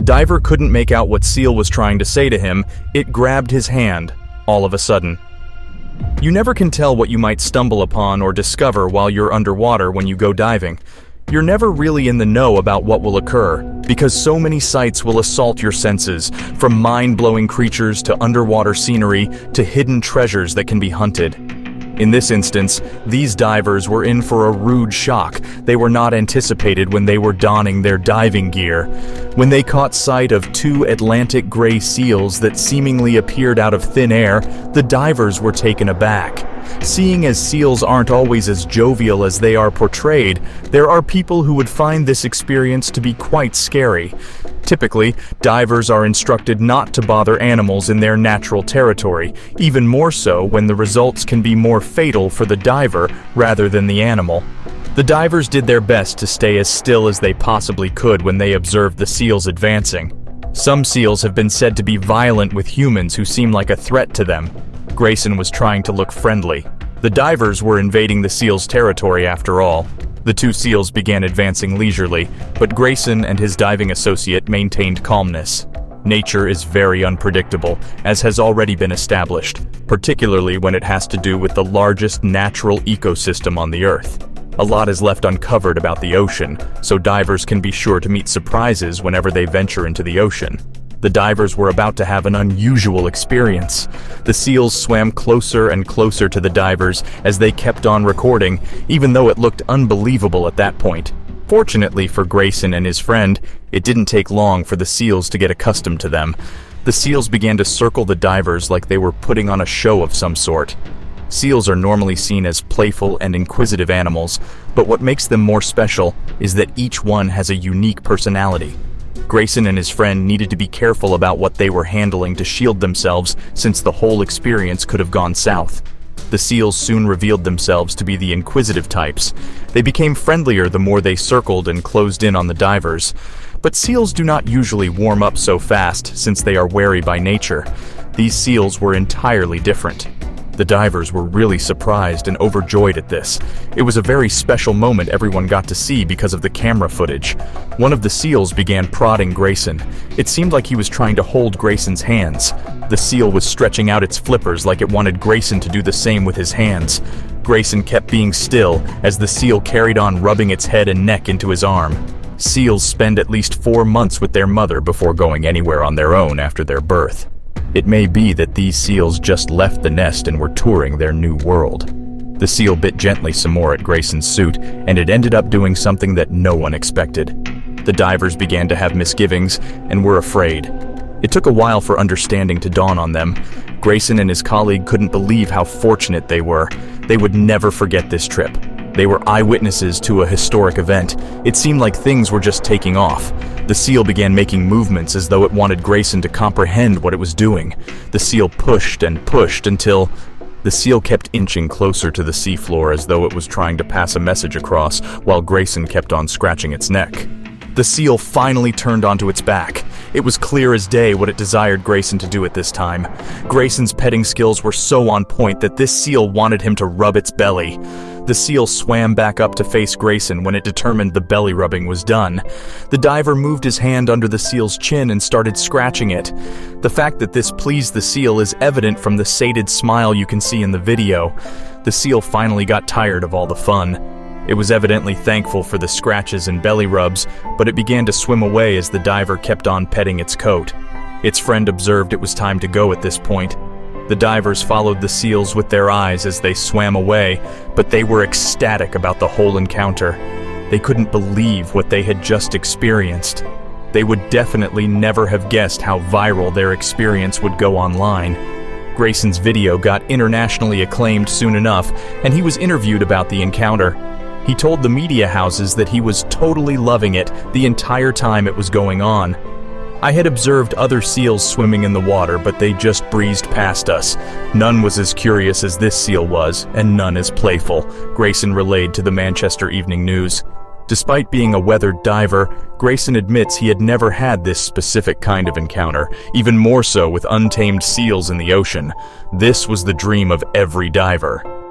Diver couldn't make out what seal was trying to say to him. It grabbed his hand, all of a sudden. You never can tell what you might stumble upon or discover while you're underwater when you go diving. You're never really in the know about what will occur, because so many sights will assault your senses, from mind-blowing creatures to underwater scenery to hidden treasures that can be hunted. In this instance, these divers were in for a rude shock they were not anticipated when they were donning their diving gear. When they caught sight of two Atlantic gray seals that seemingly appeared out of thin air, the divers were taken aback. Seeing as seals aren't always as jovial as they are portrayed, there are people who would find this experience to be quite scary. Typically, divers are instructed not to bother animals in their natural territory, even more so when the results can be more fatal for the diver rather than the animal. The divers did their best to stay as still as they possibly could when they observed the seals advancing. Some seals have been said to be violent with humans who seem like a threat to them. Grayson was trying to look friendly. The divers were invading the seals' territory after all. The two seals began advancing leisurely, but Grayson and his diving associate maintained calmness. Nature is very unpredictable, as has already been established, particularly when it has to do with the largest natural ecosystem on the Earth. A lot is left uncovered about the ocean, so divers can be sure to meet surprises whenever they venture into the ocean. The divers were about to have an unusual experience. The seals swam closer and closer to the divers as they kept on recording, even though it looked unbelievable at that point. Fortunately for Grayson and his friend, it didn't take long for the seals to get accustomed to them. The seals began to circle the divers like they were putting on a show of some sort. Seals are normally seen as playful and inquisitive animals, but what makes them more special is that each one has a unique personality. Grayson and his friend needed to be careful about what they were handling to shield themselves, since the whole experience could have gone south. The seals soon revealed themselves to be the inquisitive types. They became friendlier the more they circled and closed in on the divers. But seals do not usually warm up so fast, since they are wary by nature. These seals were entirely different. The divers were really surprised and overjoyed at this. It was a very special moment everyone got to see because of the camera footage. One of the seals began prodding Grayson. It seemed like he was trying to hold Grayson's hands. The seal was stretching out its flippers like it wanted Grayson to do the same with his hands. Grayson kept being still as the seal carried on rubbing its head and neck into his arm. Seals spend at least 4 months with their mother before going anywhere on their own after their birth. It may be that these seals just left the nest and were touring their new world. The seal bit gently some more at Grayson's suit, and it ended up doing something that no one expected. The divers began to have misgivings and were afraid. It took a while for understanding to dawn on them. Grayson and his colleague couldn't believe how fortunate they were. They would never forget this trip. They were eyewitnesses to a historic event. It seemed like things were just taking off. The seal began making movements as though it wanted Grayson to comprehend what it was doing. The seal pushed and pushed until the seal kept inching closer to the seafloor as though it was trying to pass a message across, while Grayson kept on scratching its neck. The seal finally turned onto its back. It was clear as day what it desired Grayson to do at this time. Grayson's petting skills were so on point that this seal wanted him to rub its belly. The seal swam back up to face Grayson when it determined the belly rubbing was done. The diver moved his hand under the seal's chin and started scratching it. The fact that this pleased the seal is evident from the sated smile you can see in the video. The seal finally got tired of all the fun. It was evidently thankful for the scratches and belly rubs, but it began to swim away as the diver kept on petting its coat. Its friend observed it was time to go at this point. The divers followed the seals with their eyes as they swam away, but they were ecstatic about the whole encounter. They couldn't believe what they had just experienced. They would definitely never have guessed how viral their experience would go online. Grayson's video got internationally acclaimed soon enough, and he was interviewed about the encounter. He told the media houses that he was totally loving it the entire time it was going on. I had observed other seals swimming in the water, but they just breezed past us. None was as curious as this seal was, and none as playful, Grayson relayed to the Manchester Evening News. Despite being a weathered diver, Grayson admits he had never had this specific kind of encounter, even more so with untamed seals in the ocean. This was the dream of every diver.